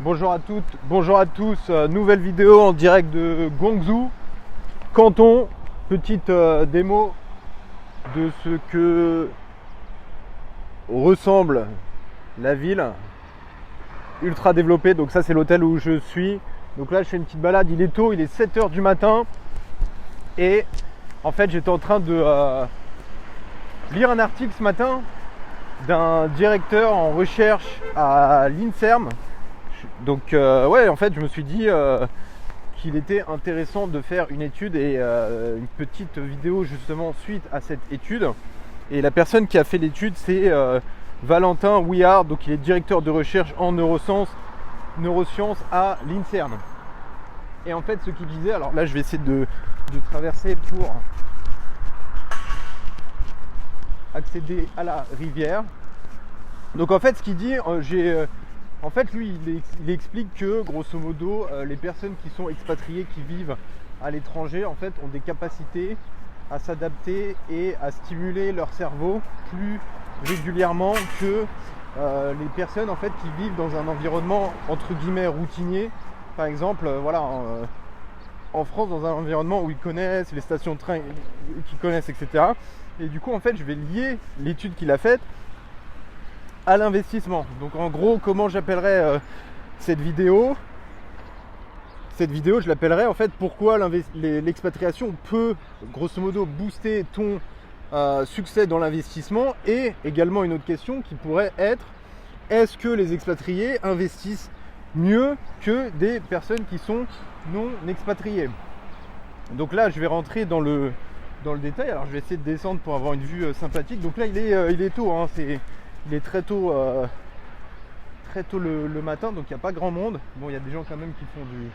Bonjour à toutes, bonjour à tous, nouvelle vidéo en direct de Guangzhou, Canton, petite démo de ce que ressemble la ville, ultra développée. Donc ça c'est l'hôtel où je suis, donc là je fais une petite balade, il est tôt, il est 7h du matin et en fait j'étais en train de lire un article ce matin d'un directeur en recherche à l'INSERM. Donc ouais, en fait je me suis dit qu'il était intéressant de faire une étude et une petite vidéo justement suite à cette étude. Et la personne qui a fait l'étude c'est Valentin Houillard, donc il est directeur de recherche en neurosciences à l'INSERM. Et en fait ce qu'il disait, alors là je vais essayer de traverser pour accéder à la rivière. Donc en fait ce qu'il dit, en fait, lui, il explique que, grosso modo, les personnes qui sont expatriées, qui vivent à l'étranger, en fait, ont des capacités à s'adapter et à stimuler leur cerveau plus régulièrement que les personnes, en fait, qui vivent dans un environnement, entre guillemets, routinier. Par exemple, voilà, en France, dans un environnement où ils connaissent, les stations de train qu'ils connaissent, etc. Et du coup, en fait, je vais lier l'étude qu'il a faite à l'investissement. Donc en gros, comment j'appellerais cette vidéo je l'appellerais en fait pourquoi l'expatriation peut grosso modo booster ton succès dans l'investissement, et également une autre question qui pourrait être: est-ce que les expatriés investissent mieux que des personnes qui sont non expatriées? Donc là je vais rentrer dans le détail. Alors je vais essayer de descendre pour avoir une vue sympathique. Donc là il est tôt, hein, il est très tôt le matin, donc il n'y a pas grand monde. Bon, il y a des gens quand même qui font du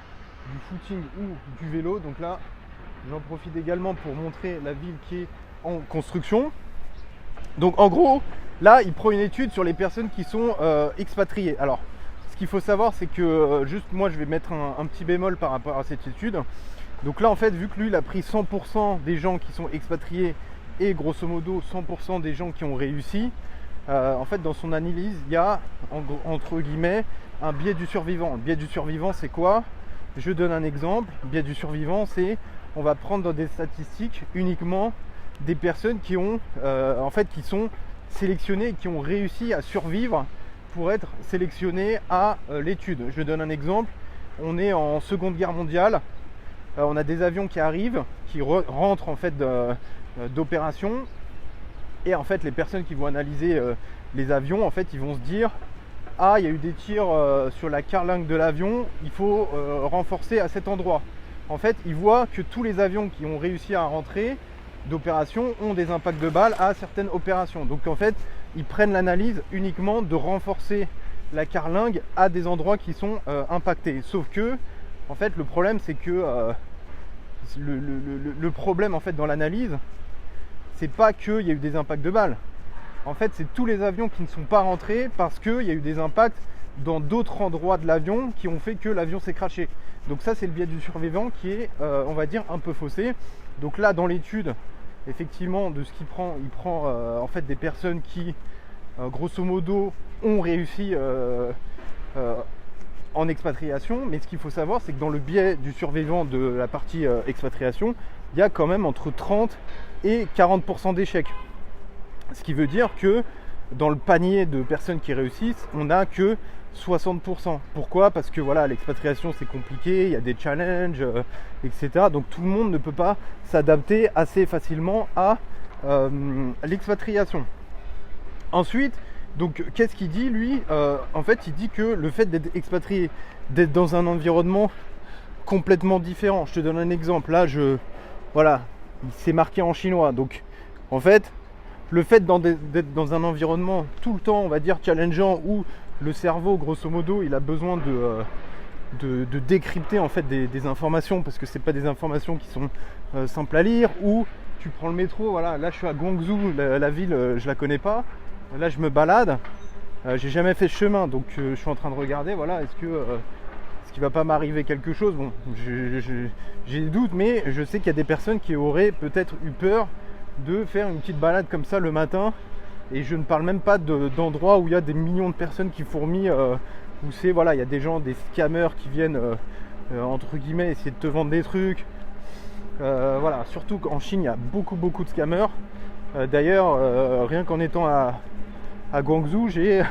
footing ou du vélo. Donc là, j'en profite également pour montrer la ville qui est en construction. Donc en gros, là, il prend une étude sur les personnes qui sont expatriées. Alors, ce qu'il faut savoir, c'est que juste moi, je vais mettre un petit bémol par rapport à cette étude. Donc là, en fait, vu que lui, il a pris 100% des gens qui sont expatriés et grosso modo 100% des gens qui ont réussi, en fait dans son analyse il y a entre guillemets un biais du survivant. Le biais du survivant c'est quoi? Je donne un exemple. Le biais du survivant c'est, on va prendre dans des statistiques uniquement des personnes qui ont en fait qui sont sélectionnées et qui ont réussi à survivre pour être sélectionnées à l'étude. Je donne un exemple. On est en Seconde Guerre mondiale, on a des avions qui arrivent, qui rentrent en fait d'opération. Et en fait, les personnes qui vont analyser les avions, en fait, ils vont se dire: ah, il y a eu des tirs sur la carlingue de l'avion, il faut renforcer à cet endroit. En fait, ils voient que tous les avions qui ont réussi à rentrer d'opération ont des impacts de balles à certaines opérations. Donc en fait, ils prennent l'analyse uniquement de renforcer la carlingue à des endroits qui sont impactés. Sauf que, en fait, le problème, c'est que le problème, en fait, dans l'analyse, c'est pas qu'il y a eu des impacts de balles. En fait, c'est tous les avions qui ne sont pas rentrés parce qu'il y a eu des impacts dans d'autres endroits de l'avion qui ont fait que l'avion s'est crashé. Donc ça, c'est le biais du survivant qui est, on va dire, un peu faussé. Donc là, dans l'étude, effectivement, de ce qu'il prend, il prend en fait des personnes qui, grosso modo, ont réussi en expatriation. Mais ce qu'il faut savoir, c'est que dans le biais du survivant de la partie expatriation, il y a quand même entre 30 et 40% d'échecs. Ce qui veut dire que dans le panier de personnes qui réussissent, on n'a que 60%. Pourquoi? Parce que voilà, l'expatriation c'est compliqué, il y a des challenges, etc. Donc tout le monde ne peut pas s'adapter assez facilement à l'expatriation. Ensuite, donc qu'est-ce qu'il dit lui? En fait, il dit que le fait d'être expatrié, d'être dans un environnement complètement différent. Je te donne un exemple. Là, voilà, c'est marqué en chinois. Donc, en fait, le fait d'être dans un environnement tout le temps, on va dire, challengeant, où le cerveau, grosso modo, il a besoin de décrypter en fait des informations, parce que c'est pas des informations qui sont simples à lire. Ou tu prends le métro, voilà, là je suis à Guangzhou, la ville, je la connais pas. Là, je me balade. J'ai jamais fait ce chemin, donc je suis en train de regarder. Voilà, est-ce qu'il va pas m'arriver quelque chose? Bon, j'ai des doutes, mais je sais qu'il y a des personnes qui auraient peut-être eu peur de faire une petite balade comme ça le matin. Et je ne parle même pas d'endroits où il y a des millions de personnes qui fourmillent où c'est voilà, il y a des gens, des scammers qui viennent entre guillemets essayer de te vendre des trucs. Voilà, surtout qu'en Chine il y a beaucoup de scammers. D'ailleurs, rien qu'en étant à Guangzhou, j'ai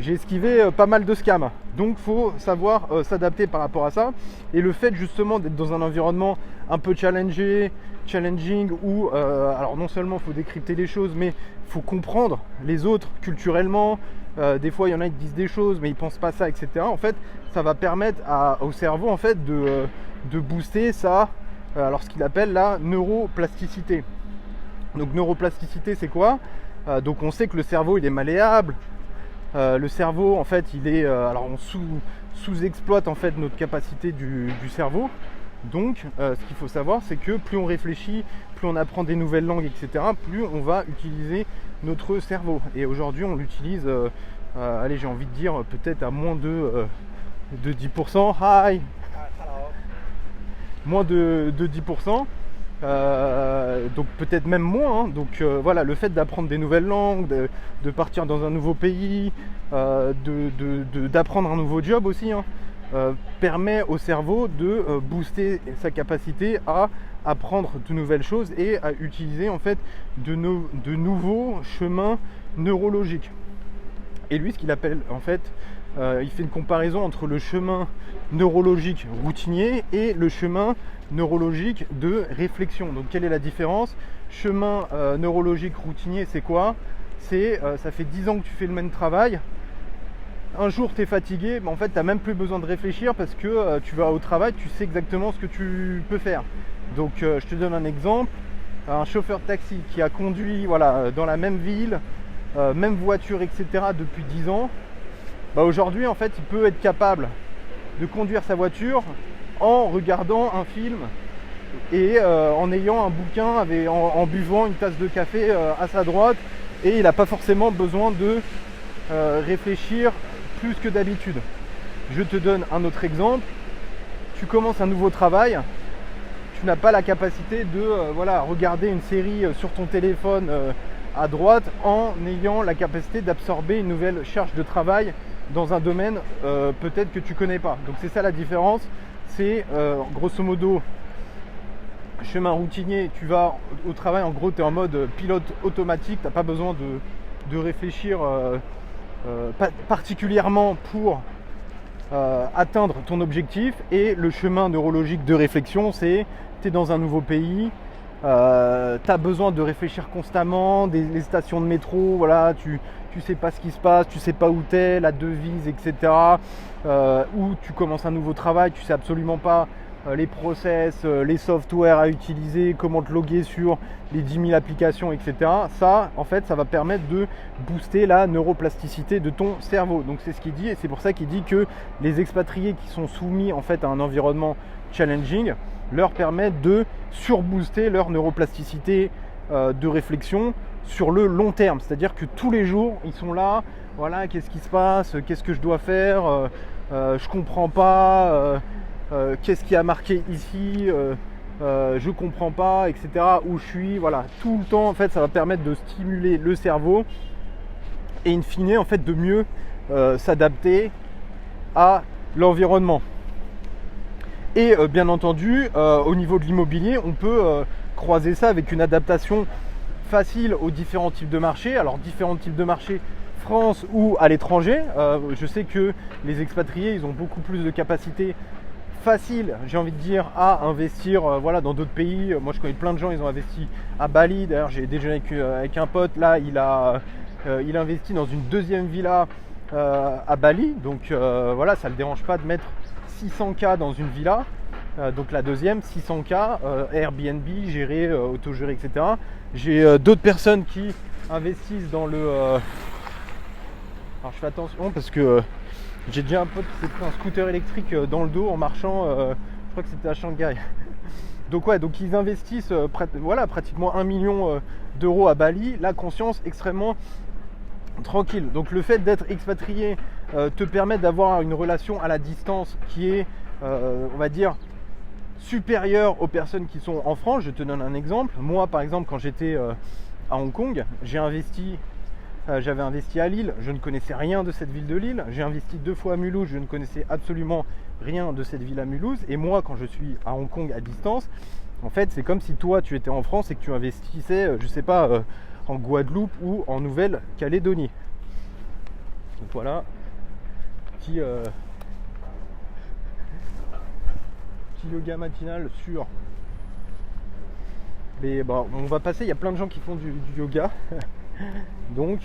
esquivé pas mal de scams. Donc faut savoir s'adapter par rapport à ça. Et le fait justement d'être dans un environnement un peu challenging où alors non seulement il faut décrypter les choses, mais il faut comprendre les autres culturellement. Des fois il y en a qui disent des choses mais ils pensent pas ça, etc. En fait ça va permettre au cerveau en fait de booster ça, alors ce qu'il appelle la neuroplasticité. Donc neuroplasticité c'est quoi? Donc on sait que le cerveau il est malléable. Le cerveau en fait il est alors on sous-exploite en fait notre capacité du cerveau. Donc ce qu'il faut savoir c'est que plus on réfléchit, plus on apprend des nouvelles langues, etc., plus on va utiliser notre cerveau. Et aujourd'hui on l'utilise allez, j'ai envie de dire peut-être à moins de 10%. Hi. Moins de 10%. Donc peut-être même moins, hein. Donc voilà, le fait d'apprendre des nouvelles langues, de partir dans un nouveau pays, d'apprendre un nouveau job aussi, hein, permet au cerveau de booster sa capacité à apprendre de nouvelles choses et à utiliser en fait de nouveaux chemins neurologiques. Et lui, ce qu'il appelle en fait, il fait une comparaison entre le chemin neurologique routinier et le chemin neurologique de réflexion. Donc quelle est la différence? Chemin neurologique routinier, c'est quoi? C'est ça fait 10 ans que tu fais le même travail. Un jour tu es fatigué, mais en fait tu n'as même plus besoin de réfléchir parce que tu vas au travail, tu sais exactement ce que tu peux faire. Donc je te donne un exemple. Un chauffeur de taxi qui a conduit voilà, dans la même ville, même voiture, etc. depuis 10 ans, bah aujourd'hui en fait il peut être capable de conduire sa voiture en regardant un film et en ayant un bouquin, en buvant une tasse de café à sa droite, et il n'a pas forcément besoin de réfléchir plus que d'habitude. Je te donne un autre exemple. Tu commences un nouveau travail, tu n'as pas la capacité de voilà, regarder une série sur ton téléphone à droite en ayant la capacité d'absorber une nouvelle charge de travail dans un domaine peut-être que tu connais pas. Donc c'est ça la différence. C'est grosso modo chemin routinier, tu vas au travail, en gros tu es en mode pilote automatique, tu n'as pas besoin de réfléchir particulièrement pour atteindre ton objectif. Et le chemin neurologique de réflexion, c'est tu es dans un nouveau pays, tu as besoin de réfléchir constamment, les stations de métro, voilà, tu sais pas ce qui se passe, tu sais pas où tu es, la devise, etc. Ou tu commences un nouveau travail, tu sais absolument pas les process, les softwares à utiliser, comment te loguer sur les 10 000 applications, etc. Ça, en fait, ça va permettre de booster la neuroplasticité de ton cerveau. Donc c'est ce qu'il dit, et c'est pour ça qu'il dit que les expatriés qui sont soumis en fait à un environnement challenging leur permettent de surbooster leur neuroplasticité de réflexion sur le long terme. C'est-à-dire que tous les jours, ils sont là, voilà, qu'est-ce qui se passe, qu'est-ce que je dois faire, je comprends pas, qu'est-ce qui a marqué ici, je comprends pas, etc. Où je suis, voilà, tout le temps en fait ça va permettre de stimuler le cerveau et in fine en fait de mieux s'adapter à l'environnement. Et bien entendu au niveau de l'immobilier, on peut croiser ça avec une adaptation facile aux différents types de marchés. Alors différents types de marchés, France ou à l'étranger. Je sais que les expatriés, ils ont beaucoup plus de capacité facile, j'ai envie de dire, à investir voilà, dans d'autres pays. Moi je connais plein de gens, ils ont investi à Bali. D'ailleurs j'ai déjeuné avec un pote, là il a investi dans une deuxième villa à Bali. Donc voilà, ça ne le dérange pas de mettre 600K dans une villa. Donc la deuxième, 600K, Airbnb, géré, autogéré, etc. J'ai d'autres personnes qui investissent dans le... Alors je fais attention parce que j'ai déjà un pote qui s'est pris un scooter électrique dans le dos en marchant, je crois que c'était à Shanghai. Donc ouais, donc ils investissent voilà, pratiquement 1 million d'euros à Bali, la conscience extrêmement tranquille. Donc le fait d'être expatrié te permet d'avoir une relation à la distance qui est, on va dire, supérieure aux personnes qui sont en France. Je te donne un exemple. Moi par exemple, quand j'étais à Hong Kong, j'ai investi j'avais investi à Lille, je ne connaissais rien de cette ville de Lille. J'ai investi 2 fois à Mulhouse, je ne connaissais absolument rien de cette ville à Mulhouse. Et moi, quand je suis à Hong Kong à distance, en fait, c'est comme si toi, tu étais en France et que tu investissais, je sais pas, en Guadeloupe ou en Nouvelle-Calédonie. Donc voilà, petit yoga matinal sur... Mais bon, on va passer, il y a plein de gens qui font du yoga. donc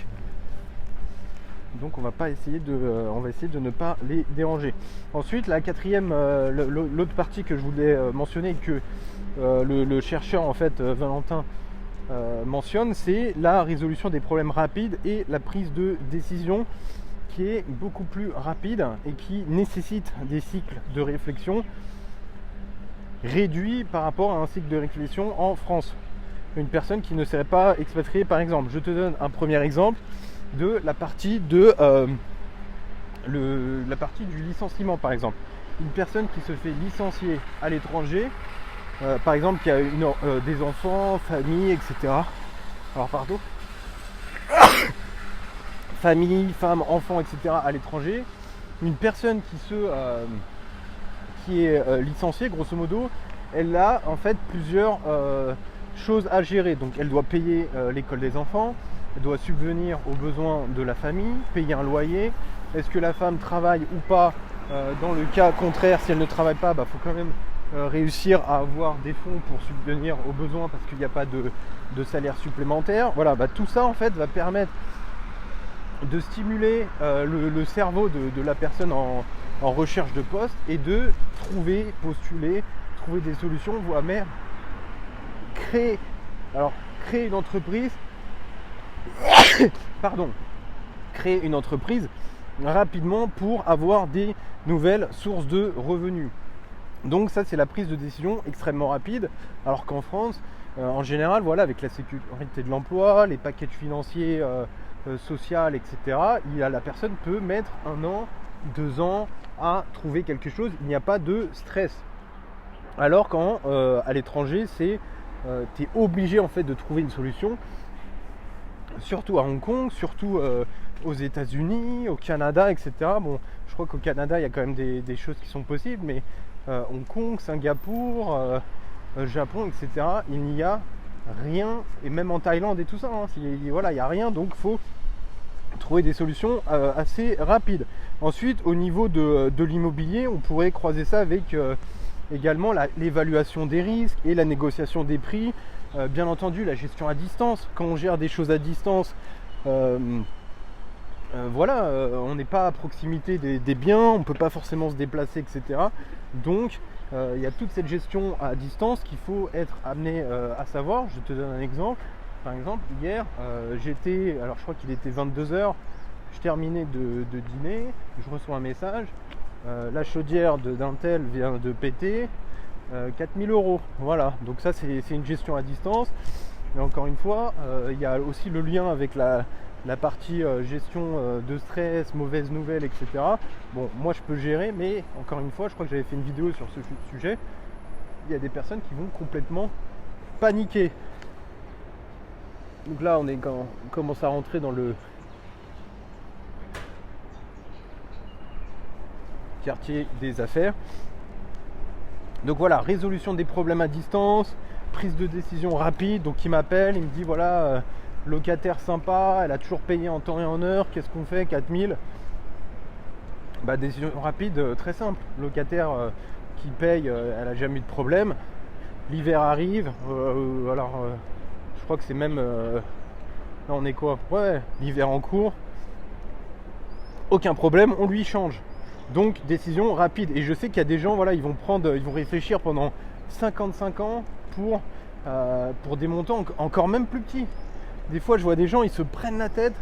on va essayer de ne pas les déranger. Ensuite, la quatrième, l'autre partie que je voulais mentionner, que le chercheur en fait Valentin mentionne, c'est la résolution des problèmes rapides et la prise de décision qui est beaucoup plus rapide et qui nécessite des cycles de réflexion réduits par rapport à un cycle de réflexion en France. Une personne qui ne serait pas expatriée, par exemple. Je te donne un premier exemple de la partie la partie du licenciement, par exemple. Une personne qui se fait licencier à l'étranger, par exemple, qui a des enfants, famille, etc. Alors, pardon. Famille, femme, enfants, etc. à l'étranger. Une personne qui est licenciée, grosso modo, elle a en fait plusieurs choses à gérer. Donc elle doit payer l'école des enfants, elle doit subvenir aux besoins de la famille, payer un loyer. Est-ce que la femme travaille ou pas? Dans le cas contraire, si elle ne travaille pas, faut quand même réussir à avoir des fonds pour subvenir aux besoins parce qu'il n'y a pas de salaire supplémentaire. Voilà, tout ça en fait va permettre de stimuler le cerveau de la personne en recherche de poste et de postuler, trouver des solutions, voire même créer une entreprise créer une entreprise rapidement pour avoir des nouvelles sources de revenus. Donc ça, c'est la prise de décision extrêmement rapide, alors qu'en France, en général, voilà, avec la sécurité de l'emploi, les packages financiers social, etc., la personne peut mettre 1 an, 2 ans à trouver quelque chose. Il n'y a pas de stress. Alors qu'à l'étranger, tu es obligé en fait de trouver une solution, surtout à Hong Kong, surtout aux États-Unis, au Canada, etc. Bon, je crois qu'au Canada, il y a quand même des choses qui sont possibles, mais Hong Kong, Singapour, Japon, etc., il n'y a rien, et même en Thaïlande et tout ça, voilà, il n'y a rien, donc il faut trouver des solutions assez rapides. Ensuite, au niveau de l'immobilier, on pourrait croiser ça avec également l'évaluation des risques et la négociation des prix, bien entendu la gestion à distance. Quand on gère des choses à distance, voilà, on n'est pas à proximité des biens, on ne peut pas forcément se déplacer, etc. Donc il y a toute cette gestion à distance qu'il faut être amené à savoir. Je te donne un exemple. Par exemple, hier, alors je crois qu'il était 22h, je terminais de dîner, je reçois un message, la chaudière d'Intel vient de péter, 4000 €. Voilà, donc ça c'est une gestion à distance. Mais encore une fois, il y a aussi le lien avec la partie gestion de stress, mauvaises nouvelles, etc. Bon, moi je peux gérer, mais encore une fois, je crois que j'avais fait une vidéo sur ce sujet. Il y a des personnes qui vont complètement paniquer. Donc là, on commence à rentrer dans le quartier des affaires. Donc voilà, résolution des problèmes à distance, prise de décision rapide. Donc il m'appelle, il me dit voilà, locataire sympa, elle a toujours payé en temps et en heure, qu'est-ce qu'on fait? 4000. Décision rapide, très simple. Locataire qui paye, elle a jamais eu de problème. L'hiver arrive, je crois que c'est même là on est quoi? Ouais, l'hiver en cours. Aucun problème, on lui change. Donc décision rapide. Et je sais qu'il y a des gens, voilà, ils vont réfléchir pendant 55 ans pour des montants encore même plus petits. Des fois je vois des gens, ils se prennent la tête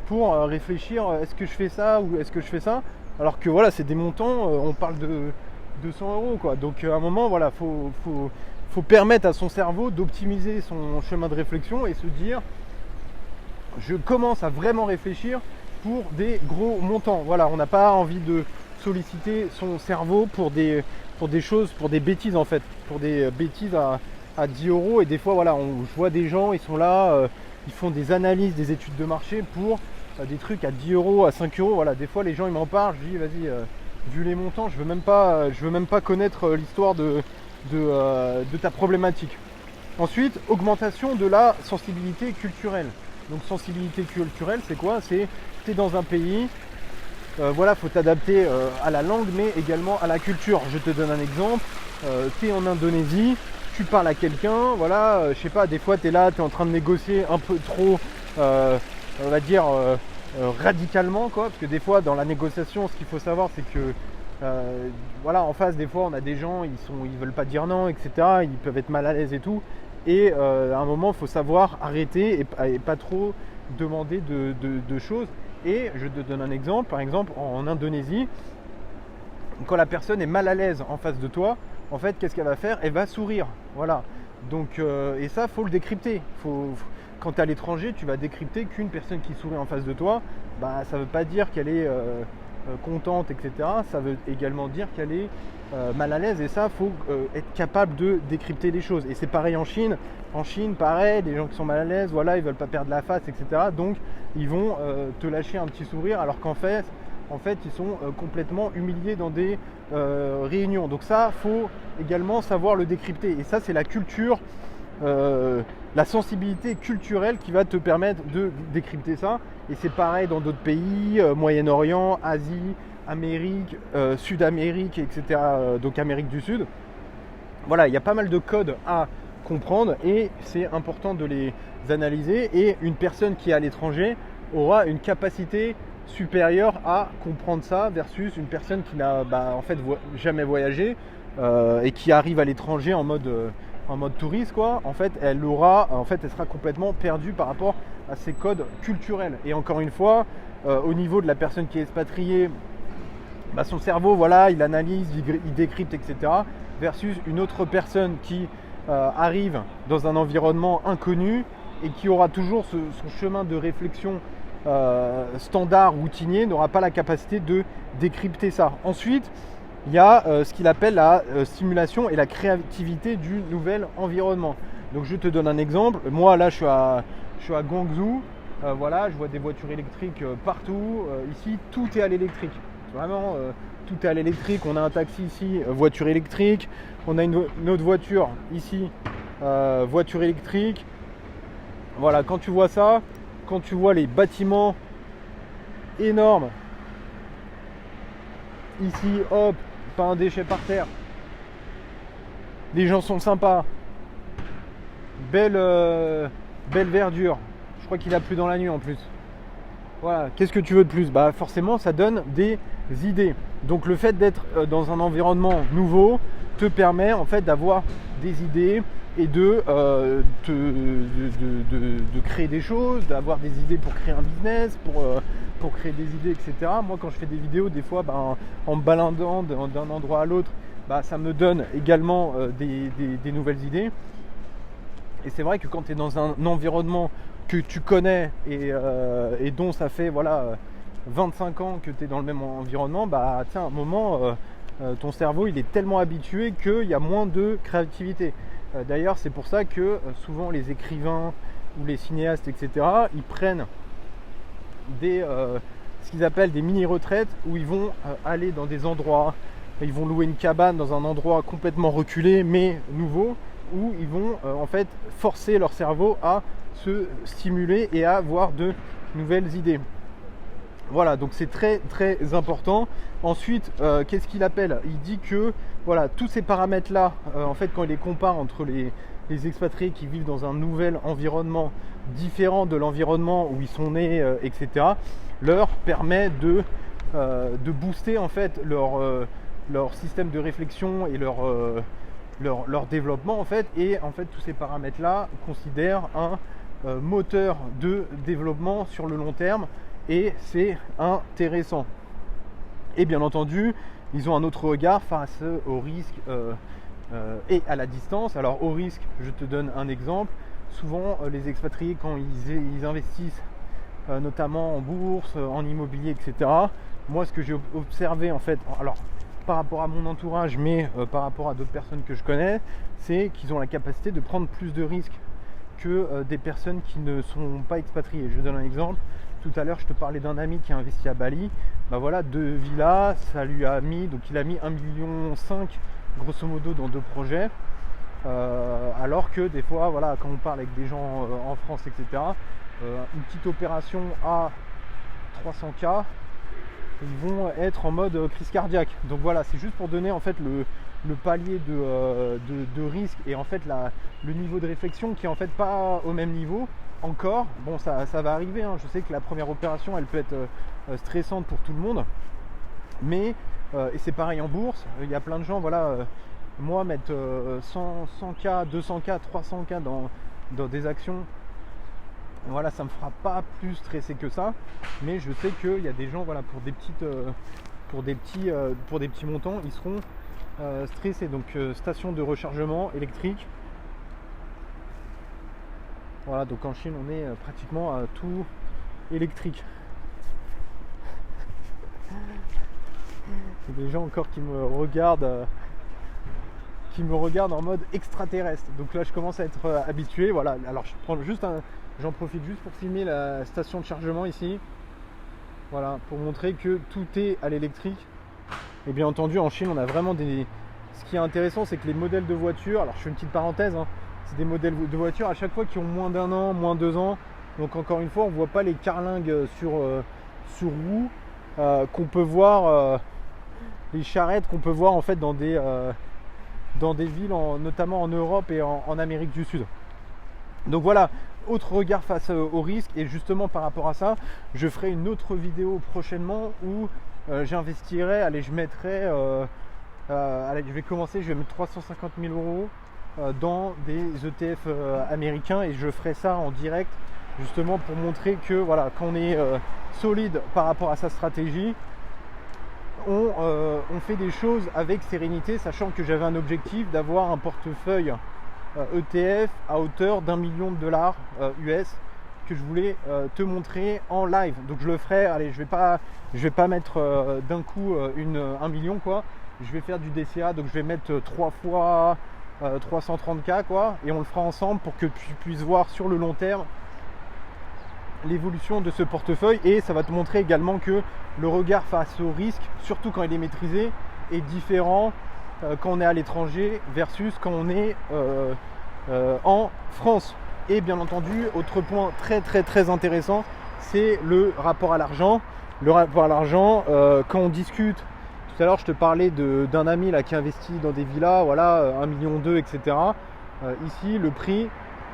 pour réfléchir, est-ce que je fais ça ou est-ce que je fais ça? Alors que voilà, c'est des montants, on parle de 200 € quoi. Donc à un moment, voilà, faut permettre à son cerveau d'optimiser son chemin de réflexion et se dire je commence à vraiment réfléchir pour des gros montants. Voilà, on n'a pas envie de solliciter son cerveau pour des choses, pour des bêtises en fait, pour des bêtises à 10 € et des fois voilà, je vois des gens, ils sont là, ils font des analyses, des études de marché pour des trucs à 10 euros, à 5 euros. Voilà, des fois les gens ils m'en parlent, je dis vas-y, vu les montants, je veux même pas connaître l'histoire de ta problématique. Ensuite, augmentation de la sensibilité culturelle. Donc sensibilité culturelle, c'est quoi? C'est tu es dans un pays, voilà, faut t'adapter à la langue, mais également à la culture. Je te donne un exemple. Tu es en Indonésie, tu parles à quelqu'un, voilà, je sais pas, des fois tu es là, tu es en train de négocier un peu trop, on va dire, radicalement, quoi, parce que des fois dans la négociation, ce qu'il faut savoir, c'est que voilà, en face, des fois, on a des gens, ils veulent pas dire non, etc. Ils peuvent être mal à l'aise et tout. Et à un moment, il faut savoir arrêter et pas trop demander de choses. Et je te donne un exemple. Par exemple, en Indonésie, quand la personne est mal à l'aise en face de toi, en fait, qu'est-ce qu'elle va faire? Elle va sourire. Voilà. Donc, et ça, faut le décrypter. Quand tu es à l'étranger, tu vas décrypter qu'une personne qui sourit en face de toi, bah, ça ne veut pas dire qu'elle est contente, etc. Ça veut également dire qu'elle est mal à l'aise, et ça, faut être capable de décrypter les choses. Et c'est pareil en Chine. En Chine, pareil, des gens qui sont mal à l'aise, voilà, ils veulent pas perdre la face, etc. Donc, ils vont te lâcher un petit sourire, alors qu'en fait, ils sont complètement humiliés dans des réunions. Donc ça, faut également savoir le décrypter. Et ça, c'est la culture, la sensibilité culturelle qui va te permettre de décrypter ça. Et c'est pareil dans d'autres pays, Moyen-Orient, Asie, Amérique, Sud-Amérique, etc. Donc Amérique du Sud. Voilà, il y a pas mal de codes à comprendre et c'est important de les analyser. Et une personne qui est à l'étranger aura une capacité supérieure à comprendre ça versus une personne qui n'a en fait jamais voyagé et qui arrive à l'étranger en mode touriste, quoi. En fait, elle sera complètement perdue par rapport à ces codes culturels. Et encore une fois, au niveau de la personne qui est expatriée, son cerveau, voilà, il analyse, il décrypte, etc. Versus une autre personne qui arrive dans un environnement inconnu et qui aura toujours son chemin de réflexion standard, routinier, n'aura pas la capacité de décrypter ça. Ensuite, il y a ce qu'il appelle la stimulation et la créativité du nouvel environnement. Donc je te donne un exemple. Moi là je suis à Guangzhou, voilà, je vois des voitures électriques partout. Ici tout est à l'électrique. Vraiment tout est à l'électrique. On a un taxi ici, voiture électrique. On a une autre voiture ici, voiture électrique. Voilà, quand tu vois ça, quand tu vois les bâtiments énormes, ici, hop, pas un déchet par terre. Les gens sont sympas. Belle verdure. Je crois qu'il a plu dans la nuit en plus. Voilà, qu'est-ce que tu veux de plus? Forcément, ça donne des idées. Donc le fait d'être dans un environnement nouveau te permet en fait d'avoir des idées et de créer des choses, d'avoir des idées pour créer un business, pour créer des idées, etc. Moi, quand je fais des vidéos, des fois, en me baladant d'un endroit à l'autre, ça me donne également des nouvelles idées. Et c'est vrai que quand tu es dans un environnement que tu connais et dont ça fait 25 ans que tu es dans le même environnement, à un moment, ton cerveau il est tellement habitué qu'il y a moins de créativité. D'ailleurs, c'est pour ça que souvent les écrivains ou les cinéastes, etc., ils prennent ce qu'ils appellent des mini-retraites où ils vont aller dans des endroits, ils vont louer une cabane dans un endroit complètement reculé mais nouveau, où ils vont en fait forcer leur cerveau à se stimuler et à avoir de nouvelles idées. Voilà, donc c'est très très important. Ensuite, qu'est-ce qu'il appelle? Il dit que voilà, tous ces paramètres-là, en fait, quand il les compare entre les expatriés qui vivent dans un nouvel environnement différent de l'environnement où ils sont nés, etc., leur permet de booster en fait leur système de réflexion et leur développement en fait. Et en fait, tous ces paramètres-là considèrent un moteur de développement sur le long terme. Et c'est intéressant. Et bien entendu, ils ont un autre regard face au risque et à la distance. Alors au risque, je te donne un exemple. Souvent, les expatriés, quand ils investissent, notamment en bourse, en immobilier, etc., moi, ce que j'ai observé, en fait, alors par rapport à mon entourage, mais par rapport à d'autres personnes que je connais, c'est qu'ils ont la capacité de prendre plus de risques que des personnes qui ne sont pas expatriées. Je donne un exemple. Tout à l'heure, je te parlais d'un ami qui a investi à Bali. Bah voilà, 2 villas, ça lui a mis, donc il a mis 1,5 million grosso modo dans 2 projets. Alors que des fois, voilà, quand on parle avec des gens en France, etc., une petite opération à 300K, ils vont être en mode crise cardiaque. Donc voilà, c'est juste pour donner en fait le palier de risque et en fait le niveau de réflexion qui est en fait pas au même niveau encore. Bon, ça va arriver, hein. Je sais que la première opération elle peut être stressante pour tout le monde, mais et c'est pareil en bourse, il y a plein de gens, voilà, moi mettre 100K, 200K, 300K dans des actions, voilà, ça me fera pas plus stresser que ça, mais je sais qu'il y a des gens, voilà, pour des petits montants, ils seront stressés. Donc station de rechargement électrique. Voilà, donc en Chine, on est pratiquement à tout électrique. Il y a des gens encore qui me regardent en mode extraterrestre. Donc là, je commence à être habitué. Voilà, alors j'en profite juste pour filmer la station de chargement ici. Voilà, pour montrer que tout est à l'électrique. Et bien entendu, en Chine, on a vraiment ce qui est intéressant, c'est que les modèles de voitures, alors je fais une petite parenthèse, hein, c'est des modèles de voitures à chaque fois qui ont moins d'1 an, moins 2 ans. Donc encore une fois, on ne voit pas les carlingues sur roue qu'on peut voir, les charrettes qu'on peut voir en fait dans des villes, notamment en Europe et en Amérique du Sud. Donc voilà, autre regard face au risque. Et justement par rapport à ça, je ferai une autre vidéo prochainement où j'investirai, allez, je mettrai, je vais mettre 350 000 euros dans des ETF américains, et je ferai ça en direct justement pour montrer que voilà, quand on est solide par rapport à sa stratégie, on fait des choses avec sérénité, sachant que j'avais un objectif d'avoir un portefeuille ETF à hauteur d'1 million de dollars US que je voulais te montrer en live. Donc je le ferai, allez, je vais pas mettre d'un coup 1 million quoi. Je vais faire du DCA, donc je vais mettre 3 fois 330K quoi, et on le fera ensemble pour que tu puisses voir sur le long terme l'évolution de ce portefeuille. Et ça va te montrer également que le regard face au risque, surtout quand il est maîtrisé, est différent quand on est à l'étranger versus quand on est en France. Et bien entendu, autre point très très très intéressant, c'est le rapport à l'argent. Le rapport à l'argent, quand on discute, tout à l'heure je te parlais d'un ami là qui investit dans des villas, voilà, 1,2 million, etc. Ici, le prix,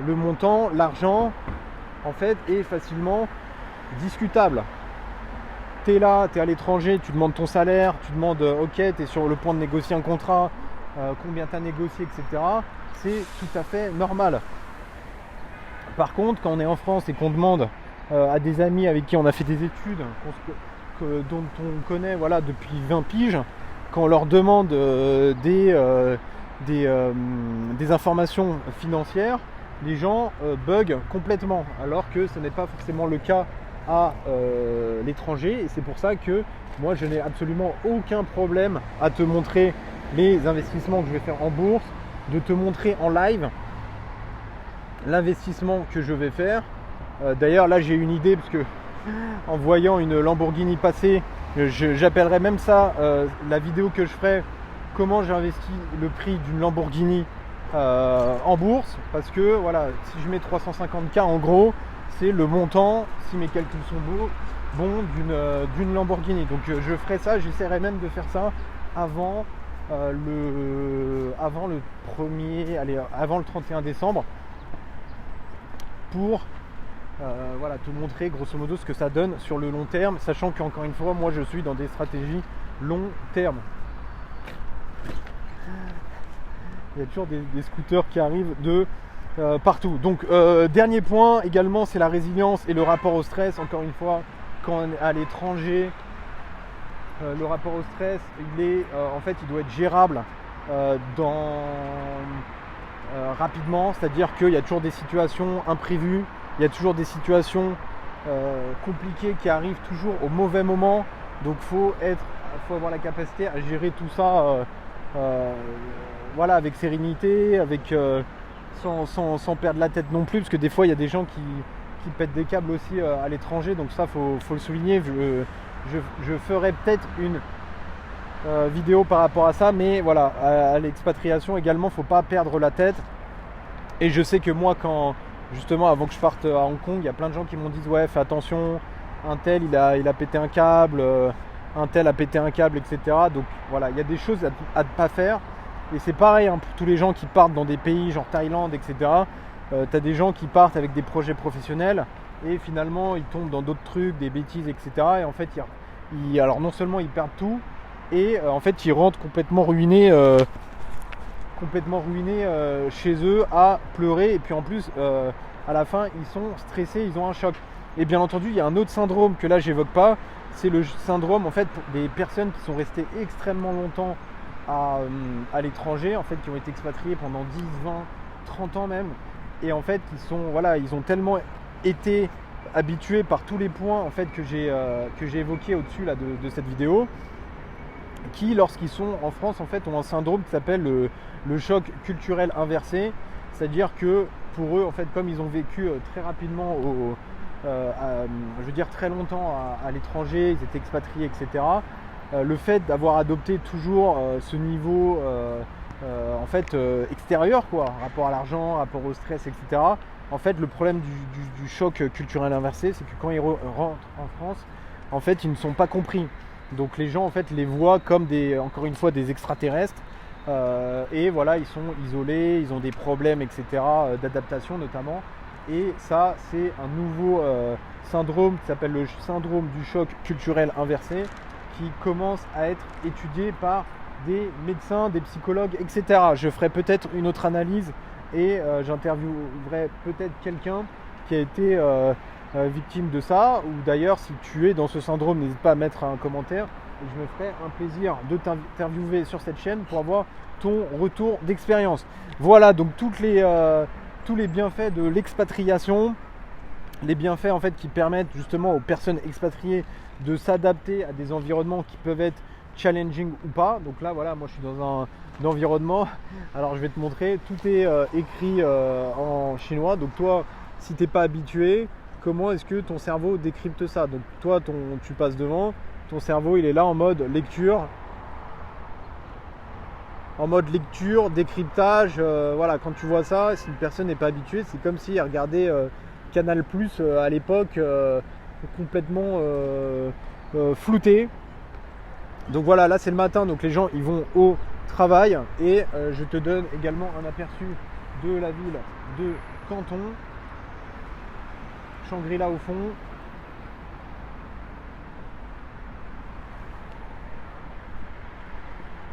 le montant, l'argent, en fait, est facilement discutable. Tu es là, tu es à l'étranger, tu demandes ton salaire, tu demandes, ok, tu es sur le point de négocier un contrat, combien tu as négocié, etc. C'est tout à fait normal. Par contre, quand on est en France et qu'on demande à des amis avec qui on a fait des études, dont on connaît, voilà, depuis 20 piges, quand on leur demande des informations financières, les gens bug complètement, alors que ce n'est pas forcément le cas à l'étranger. Et c'est pour ça que moi je n'ai absolument aucun problème à te montrer les investissements que je vais faire en bourse, de te montrer en live l'investissement que je vais faire. D'ailleurs là j'ai une idée, parce que en voyant une Lamborghini passer, j'appellerai même ça la vidéo que je ferai, comment j'investis le prix d'une Lamborghini en bourse, parce que voilà, si je mets 350K en gros, c'est le montant, si mes calculs sont bons, d'une Lamborghini. Donc je ferai ça, j'essaierai même de faire ça avant le 31 décembre pour voilà, te montrer grosso modo ce que ça donne sur le long terme, sachant qu'encore une fois, moi je suis dans des stratégies long terme. Il y a toujours des scooters qui arrivent de partout. Donc dernier point également, c'est la résilience et le rapport au stress. Encore une fois, quand on est à l'étranger, le rapport au stress, en fait, il doit être gérable rapidement. C'est-à-dire qu'il y a toujours des situations imprévues, il y a toujours des situations compliquées qui arrivent toujours au mauvais moment. Donc faut avoir la capacité à gérer tout ça voilà, avec sérénité, avec sans perdre la tête non plus, parce que des fois il y a des gens qui pètent des câbles aussi à l'étranger, donc ça faut le souligner. Je ferai peut-être une vidéo par rapport à ça, mais voilà, à l'expatriation également, faut pas perdre la tête. Et je sais que moi, quand justement avant que je parte à Hong Kong, il y a plein de gens qui m'ont dit ouais, fais attention, un tel il a pété un câble, un tel a pété un câble, etc. Donc voilà, il y a des choses à ne pas faire. Et c'est pareil hein, pour tous les gens qui partent dans des pays genre Thaïlande, etc. Tu as des gens qui partent avec des projets professionnels et finalement ils tombent dans d'autres trucs, des bêtises, etc. Et en fait, alors non seulement ils perdent tout, et en fait ils rentrent complètement ruinés chez eux à pleurer. Et puis en plus, à la fin, ils sont stressés, ils ont un choc. Et bien entendu, il y a un autre syndrome que là j'évoque pas, c'est le syndrome en fait des personnes qui sont restées extrêmement longtemps à l'étranger, en fait, qui ont été expatriés pendant 10, 20, 30 ans même, et en fait ils ont tellement été habitués par tous les points en fait que j'ai évoqués au-dessus là de cette vidéo, qui lorsqu'ils sont en France en fait ont un syndrome qui s'appelle le choc culturel inversé. C'est-à-dire que pour eux en fait, comme ils ont vécu très rapidement je veux dire très longtemps à l'étranger, ils étaient expatriés, etc. Le fait d'avoir adopté toujours ce niveau en fait extérieur quoi, rapport à l'argent, rapport au stress, etc. En fait, le problème du choc culturel inversé, c'est que quand ils rentrent en France, en fait, ils ne sont pas compris. Donc les gens en fait les voient comme encore une fois des extraterrestres, et voilà, ils sont isolés, ils ont des problèmes, etc. D'adaptation notamment. Et ça, c'est un nouveau syndrome qui s'appelle le syndrome du choc culturel inversé, qui commence à être étudié par des médecins, des psychologues, etc. Je ferai peut-être une autre analyse et j'interviewerai peut-être quelqu'un qui a été victime de ça, ou d'ailleurs si tu es dans ce syndrome, n'hésite pas à mettre un commentaire et je me ferai un plaisir de t'interviewer sur cette chaîne pour avoir ton retour d'expérience. Voilà donc tous les bienfaits de l'expatriation, les bienfaits en fait qui permettent justement aux personnes expatriées de s'adapter à des environnements qui peuvent être challenging ou pas. Donc là voilà, moi je suis dans un environnement, alors je vais te montrer, tout est écrit en chinois, donc toi si t'es pas habitué, comment est-ce que ton cerveau décrypte ça? Donc toi tu passes devant, ton cerveau il est là en mode lecture, décryptage, voilà, quand tu vois ça, si une personne n'est pas habituée, c'est comme si elle regardait Canal Plus à l'époque, complètement flouté. Donc voilà, là c'est le matin, donc les gens ils vont au travail, et je te donne également un aperçu de la ville de Canton, Shangri-La au fond.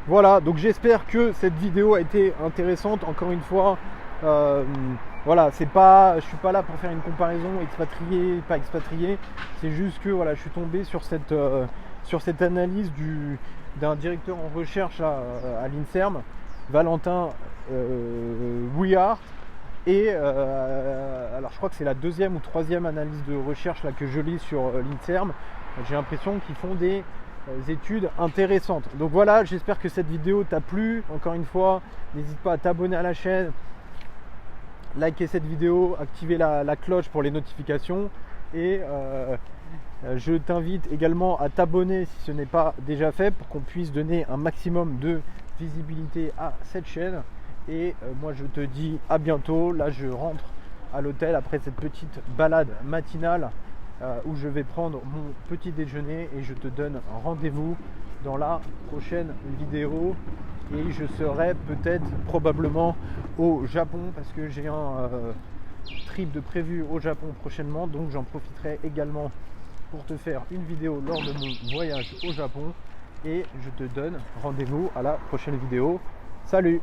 Voilà, donc j'espère que cette vidéo a été intéressante. Encore une fois, voilà, je suis pas là pour faire une comparaison expatrié, pas expatrié. C'est juste que voilà, je suis tombé sur cette analyse d'un directeur en recherche à l'INSERM, Valentin Bouillard. Et alors je crois que c'est la deuxième ou troisième analyse de recherche là que je lis sur l'INSERM. J'ai l'impression qu'ils font des études intéressantes. Donc voilà, j'espère que cette vidéo t'a plu. Encore une fois, n'hésite pas à t'abonner à la chaîne, liker cette vidéo, activer la cloche pour les notifications, et je t'invite également à t'abonner si ce n'est pas déjà fait, pour qu'on puisse donner un maximum de visibilité à cette chaîne. Et moi je te dis à bientôt. Là je rentre à l'hôtel après cette petite balade matinale où je vais prendre mon petit déjeuner, et je te donne rendez-vous dans la prochaine vidéo. Et je serai probablement au Japon, parce que j'ai un trip de prévu au Japon prochainement, donc j'en profiterai également pour te faire une vidéo lors de mon voyage au Japon. Et je te donne rendez-vous à la prochaine vidéo. Salut!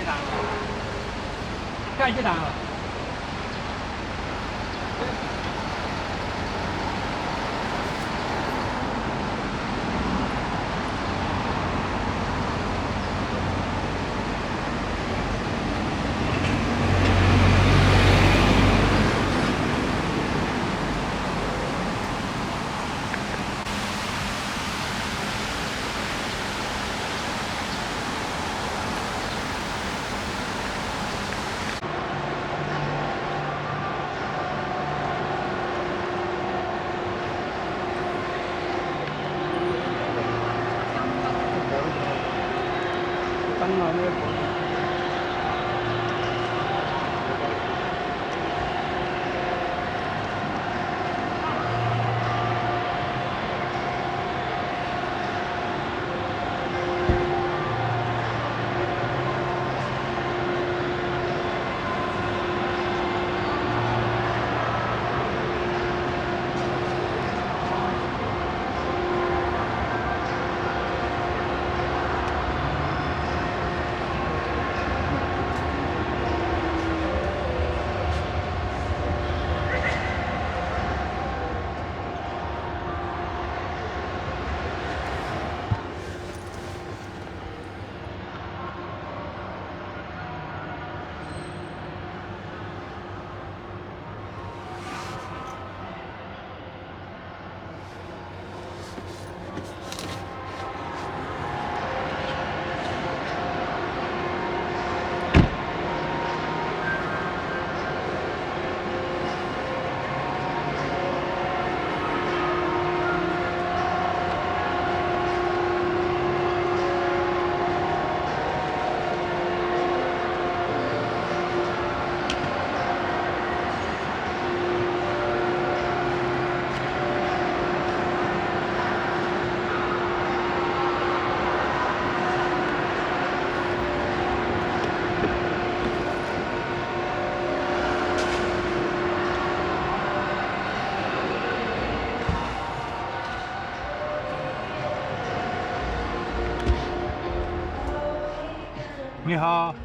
档了，下一档了。灯啊咩火？你好。